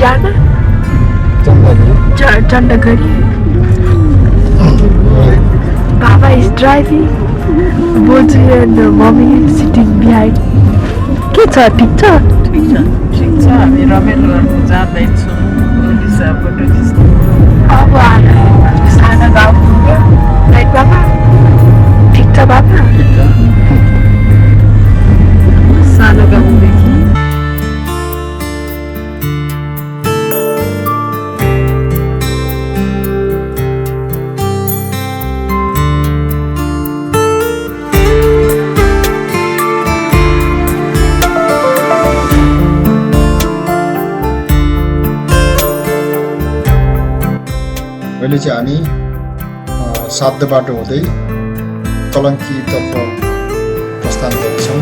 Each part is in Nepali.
Diana? Chandagari. Baba is driving. Boji and mommy sitting behind. के छ ठिक छ हामी रमाइलो गर्नु जाँदैछौँ ओडिसाबाट अब सानो गाउँ राइट बाबा ठिक छ बाबा सानो गाउँदेखि अहिले चाहिँ हामी साध्य बाटो हुँदै कलङ्कीतर्फ प्रस्थान गर्छौँ।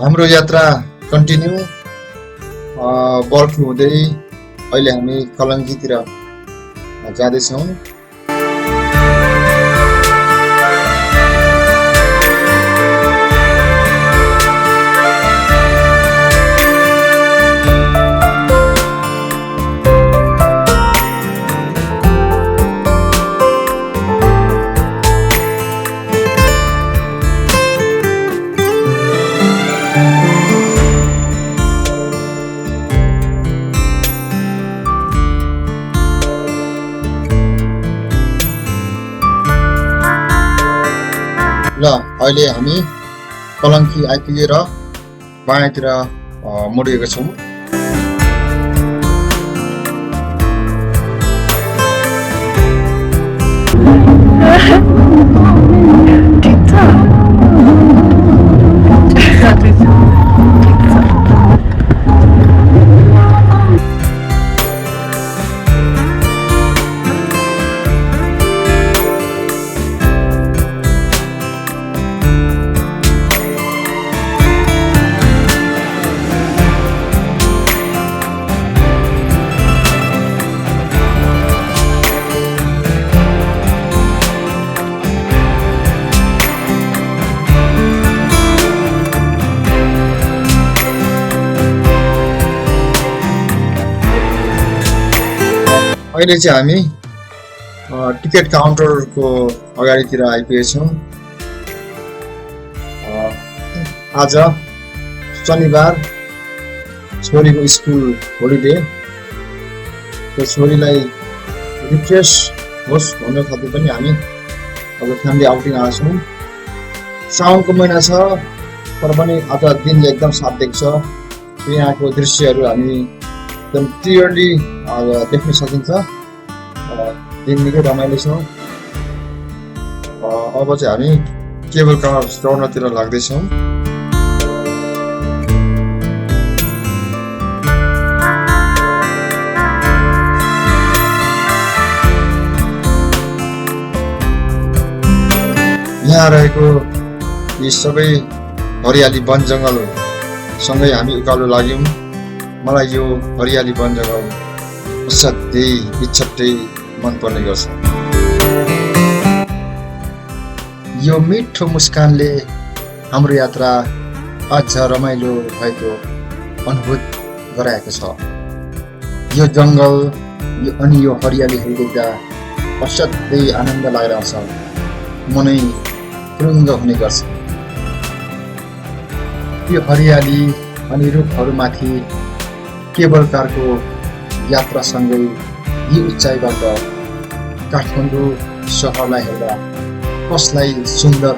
हाम्रो यात्रा कन्टिन्यू बल्खु हुँदै अहिले हामी कलङ्कीतिर जाँदैछौँ। ल अहिले हामी कलङ्की आइपुगेर बायाँतिर मोडेका छौँ। ठिक छ अहिले चाहिँ हामी टिकट काउन्टरको अगाडितिर आइपुगेछौँ। आज शनिबार छोरीको स्कुल होलिडे, त्यो छोरीलाई रिफ्रेस होस् भन्ने खातिर पनि हामी अब फ्यामिली आउटिङ आएको छौँ। साउनको महिना छ तर पनि आज दिन एकदम साफ देख्छ। यहाँको दृश्यहरू हामी एकदम क्लियरली देख्न सकिन्छ। दिन निकै रमाइलो छ। अब चाहिँ हामी केबल कार चढ्नतिर लाग्दैछौँ। यहाँ रहेको यी सबै हरियाली वन जङ्गल सँगै हामी उकालो लाग्यौँ। मलाई यो हरियाली वन जङ्गल असाध्यै बिछट्टै मनपर्ने गर्छ। यो मिठो मुस्कानले हाम्रो यात्रा अझ रमाइलो भएको अनुभूत गराएको छ। यो जङ्गल अनि यो हरियालीहरू देख्दा असाध्यै आनन्द लागिरहेछ, मनै फुरुङ्ग हुने गर्छ। यो हरियाली अनि रुखहरूमाथि केबल कारको यात्रासँगै यी उचाइबाट काठमाडौँ सहरलाई हेर्दा कसलाई सुन्दर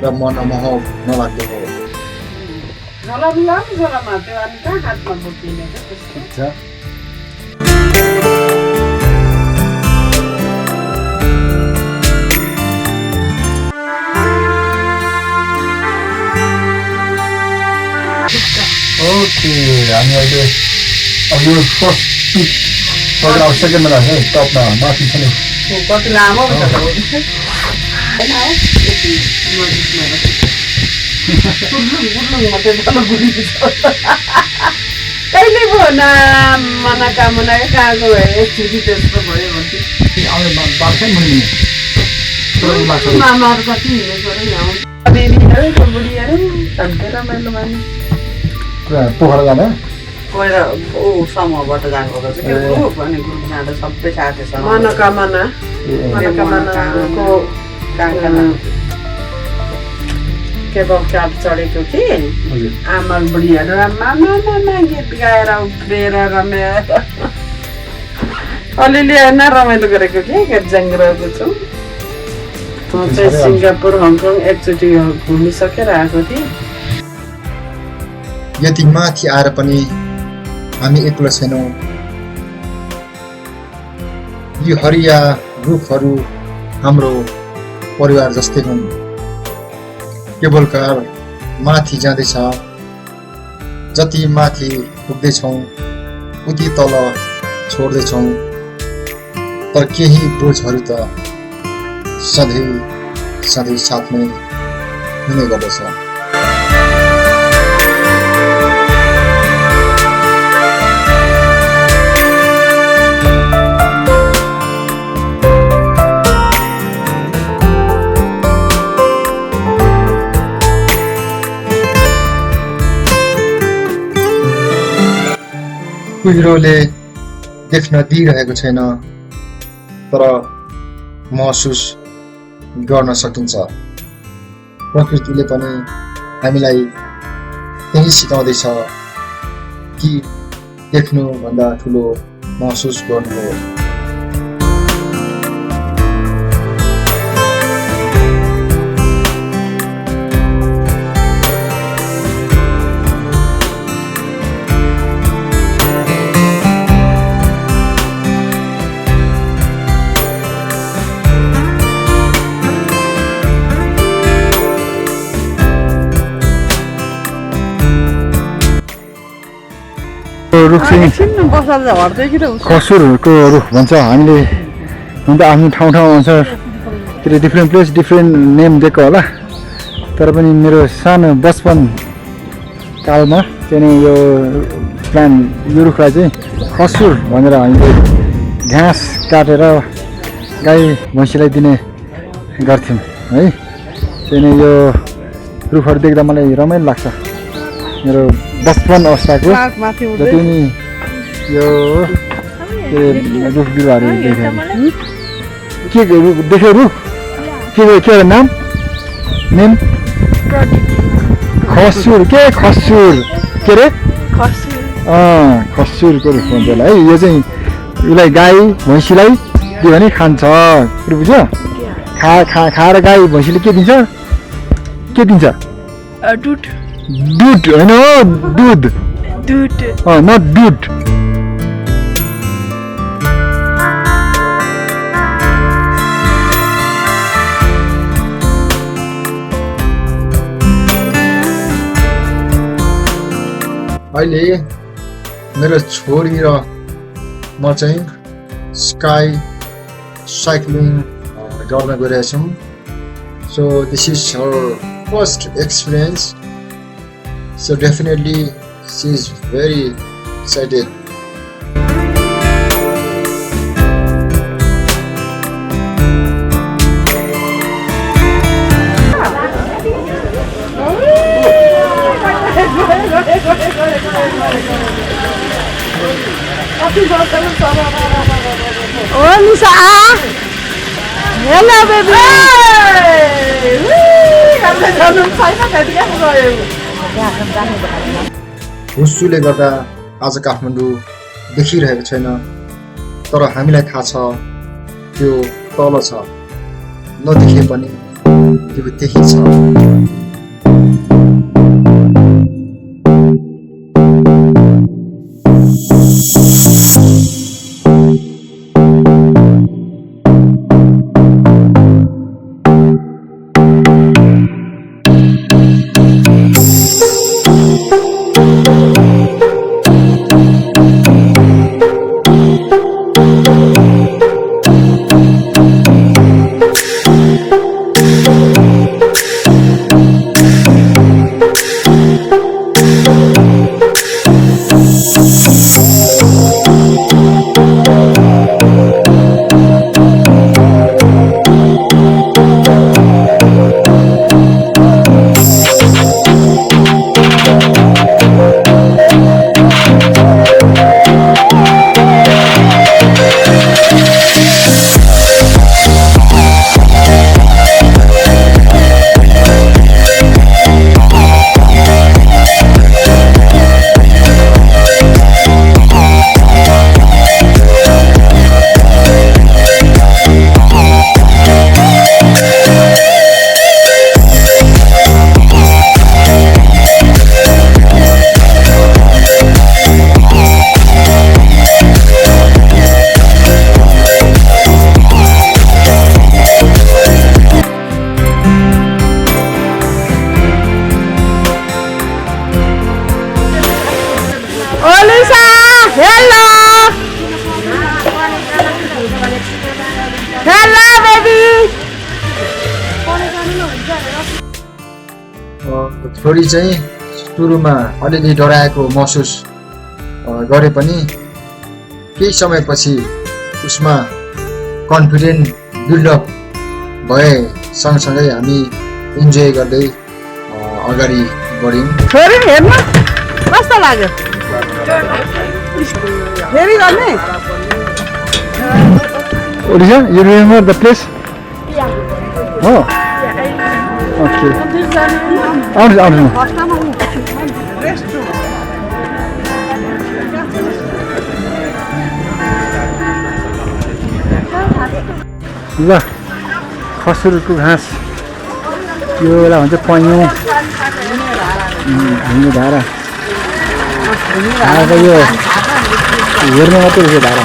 र मनमोहक नलाग्दो हो। ओके, हामी अहिले अब यो फर्स्ट पिक तर अब सेकेन्डमा राख्छ है टपमा माथि छ नि कति लामो हुन्छ कहिले पो मनोकामना कहाँ गयो एकचोटि त्यस्तो भयो भन्थ्यो बाख्रै मैले मामाहरू कति हिँडेको र यहाँ बेबीहरू बुढीहरू झन्डै रमाइलो माने पोखरा जाने गएर ऊ समूहबाट जानुभएको छ त्यो ग्रुप अनि ग्रुप जाँदा सबै साथीसँग मनोकामनाको केबल कार्ड चढेको कि आमा बुढीहरू मामा गीत गाएर उफ्रिएर रमाएर अलिअलि होइन रमाइलो गरेको कि गेटजाङ रहेको छु म चाहिँ सिङ्गापुर हङकङ एकचोटि घुमिसकेर आएको थिएँ यति माथि आएर पनि हामी एक्लो छैनौँ यी हरिया रुखहरू हाम्रो परिवार जस्तै हुन् केबल कार माथि जाँदैछ जति माथि पुग्दैछौँ उति तल छोड्दैछौँ तर केही बोझहरू त सधैँ सधैँ साथमै हुने गर्दछ कुहिरोले देख्न दिइरहेको छैन तर महसुस गर्न सकिन्छ प्रकृतिले पनि हामीलाई त्यही सिकाउँदैछ कि देख्नुभन्दा ठुलो महसुस गर्नु हो रुख चाहिँ खसुरको रुख भन्छ हामीले हुन त आफ्नो ठाउँ अनुसार त्यो डिफ्रेन्ट प्लेस डिफ्रेन्ट नेम दिएको होला तर पनि मेरो सानो बचपन कालमा चाहिँ नि यो प्लान यो रुखलाई चाहिँ खसुर भनेर हामीले घाँस काटेर गाई भैँसीलाई दिने गर्थ्यौँ है चाहिँ नि यो रुखहरू देख्दा मलाई रमाइलो लाग्छ मेरो बचपन अवस्थाको जति नि यो रुख बिरुवाहरू देखेँ के देख्यो रुख के नाम नेम खसुर के खसुर के अरे खसुरको रुख भन्छ होला है यो चाहिँ उसलाई गाई भैँसीलाई दियो भने खान्छ बुझ्यो खाएर गाई भैँसीले के दिन्छ दुध होइन हो दुध नट दुध अहिले मेरो छोरी र म चाहिँ स्काई साइक्लिङ गर्न गइरहेछौँ so this is her first experience So definitely she is very excited. Oh Lisa, hello baby. हुस्सुले गर्दा आज काठमाडौँ देखिरहेको छैन तर हामीलाई थाहा छ त्यो तल छ नदेखे पनि त्यो त्यही छ Orisa! Hello! Hello, baby! छोरी चाहिँ सुरुमा अलिअलि डराएको महसुस गरे पनि केही समयपछि उसमा कन्फिडेन्ट बिल्डअप भए सँगसँगै हामी इन्जोय गर्दै अगाडि बढ्यौँ। छोरी हेर्न कस्तो लाग्यो फेरि गर्ने Odisha, you remember the place? Yeah. Oh, okay. आउनु ल खसुरको घाँस यो बेला भन्छ पन्यौँ हिँड्ने धारा धारा यो हेर्नु मात्रै रहेछ धारा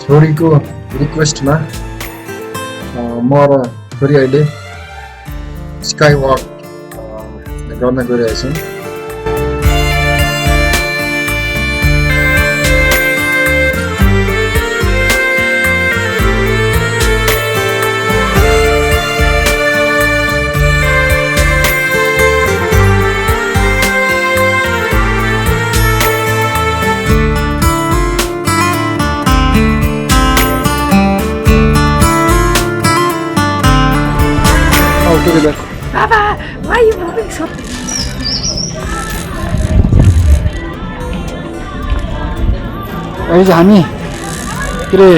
छोरीको रिक्वेस्टमा म र छोरी अहिले स्काई वक गर्न गइरहेछौँ। together. Papa, why are you moving so? अहिले चाहिँ हामी के अरे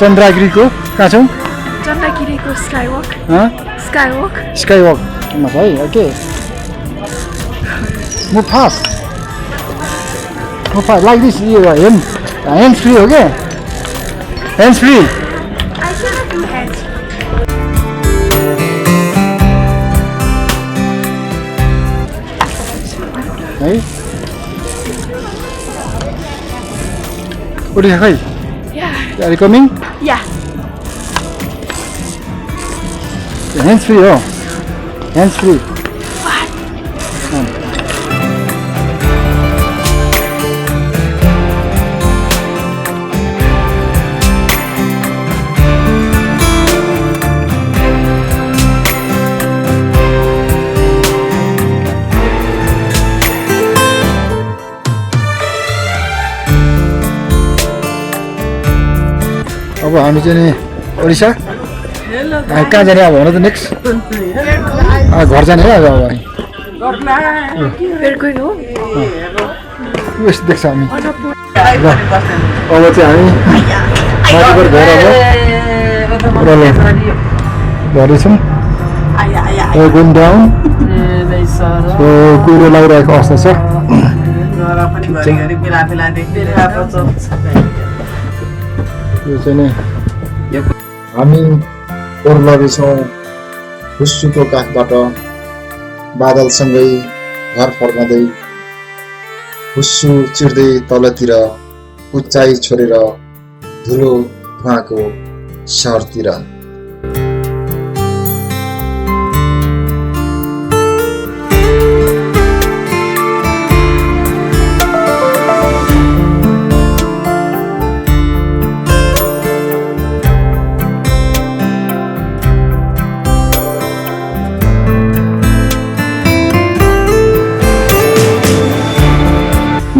चन्द्रगिरीको कहाँ छौँ? चन्द्रगिरीको स्काईवक स्काईवकमा छ है। Okay move fast like this. यो ह्यान्ड फ्री हो क्या? Hand free I cannot do hands. है उठिस खै? Yeah. Are you coming? Yeah. Hands free हो, hands free. अब हामी चाहिँ नि ओडिसा कहाँ जाने अब हुन त नेक्स्ट घर जाने है। अब We're going home. यस्तो देख्छ हामी। ल अब चाहिँ हामी माथिबाट गएर अब गर्दैछौँ गोइङ डाउन। कुहिरो लागिरहेको अवस्था छ। यो चाहिँ नि हामी ओर्लदैछौँ हुस्सुको काखबाट बादलसँगै घर फर्काउँदै हुस्सु चिर्दै तलतिर उचाइ छोडेर धुलो धुवाको सहरतिर।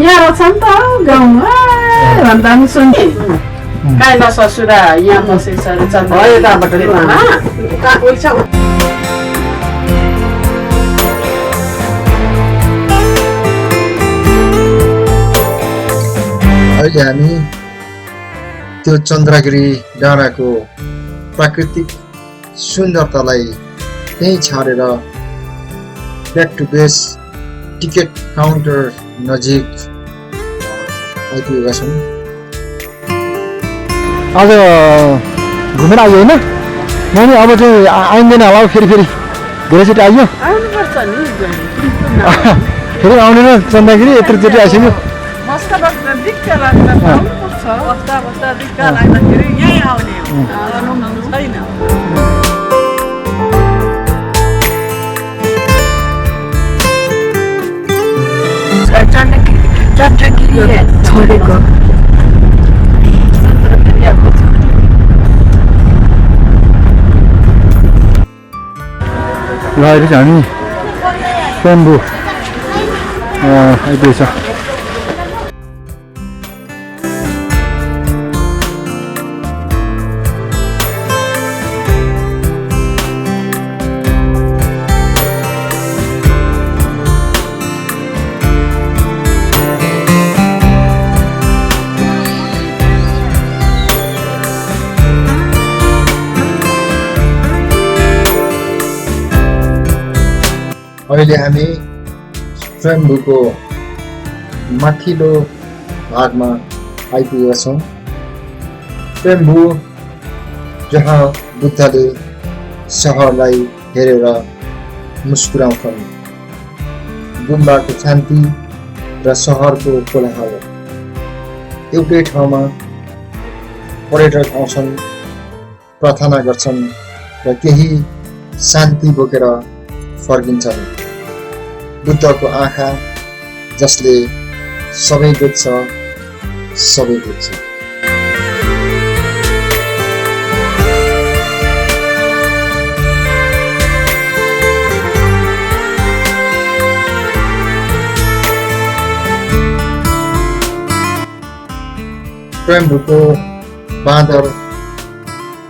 यहाँ छ नि त गाउँमा भन्दा पनि सुन्थे काहीँ न ससुरा यहाँ बसेको छ अरे अहिले हामी त्यो चन्द्रगिरी डाँडाको प्राकृतिक सुन्दरतालाई त्यही छाडेर back to base ticket counter नजिक आइपुगेका छौँ। आज घुमेर आयो होइन मम्मी? अब चाहिँ आइँदैन होला हौ फेरि धेरैचोटि आइयो आउनुपर्छ नि फेरि आउँदैन चन्द्रगिरी यत्रोचोटि आइसक्यो। बस्दा बस्दा दिक्क लाग्दा आउनुपर्छ। बस्दा बस्दा दिक्क लाग्दाखेरि यहीँ आउने हो, छैन। चन्द्रगिरी छोडेको ल अहिले चाहिँ हामी स्वयम्भू आइपुगेछ। अहिले हामी स्वयम्भूको माथिल्लो भागमा आइपुगेका छौँ। स्वयम्भू जहाँ बुद्धले सहरलाई हेरेर मुस्कुराउँछन्। गुम्बाको शान्ति र सहरको कोलाहल एउटै ठाउँमा पर्यटक आउँछन्, प्रार्थना गर्छन् र केही शान्ति बोकेर फर्किन्छन्। बुद्धको आँखा जसले सबै देख्छ, सबै बुझ्छ। स्वयम्भूको बाँदर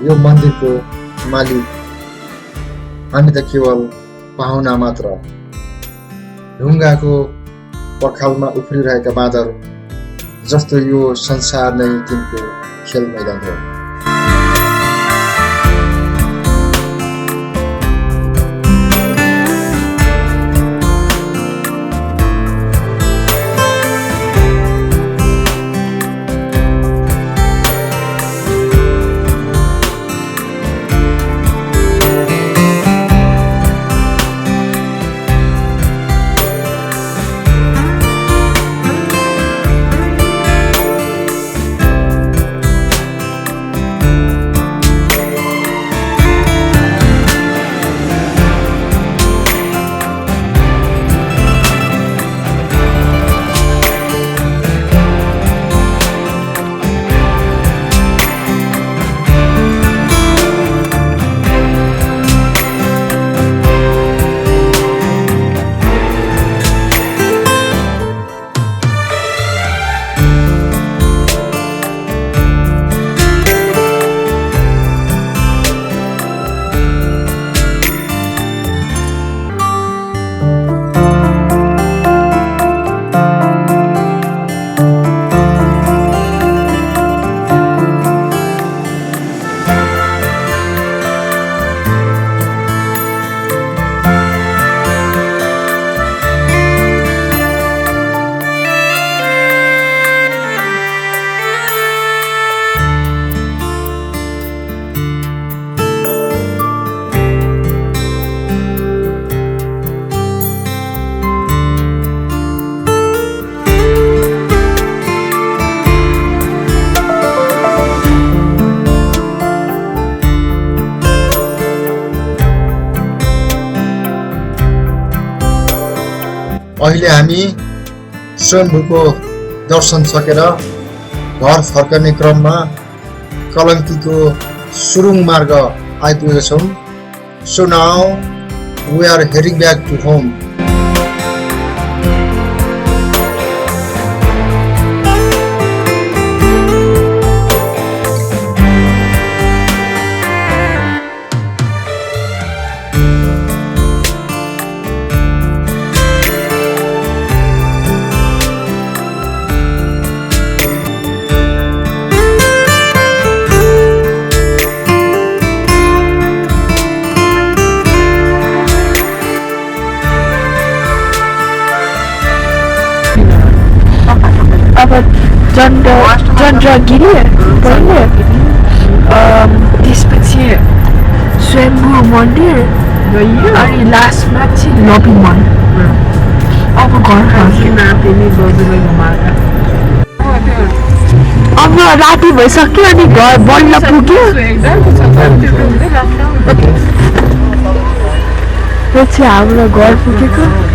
यो मन्दिरको मालिक, हामी त केवल पाहुना मात्र। ढुङ्गाको पर्खालमा उफ्रिरहेका बाँदर जस्तो यो संसार नै तिनको खेल मैदान हो। अहिले हामी स्वयम्भूको दर्शन सकेर घर फर्कने क्रममा कलङ्कीको सुरुङ मार्ग आइपुगेका छौँ। So now we are heading back to home. अब चन्द्रगिरी पहिले त्यसपछि स्वयम्भू मन्दिर अनि लास्टमा चाहिँ लबी मन अब घर फर्किन अब राति भइसक्यो अनि घर बल्ल पुग्यो यो चाहिँ हाम्रो घर पुगेको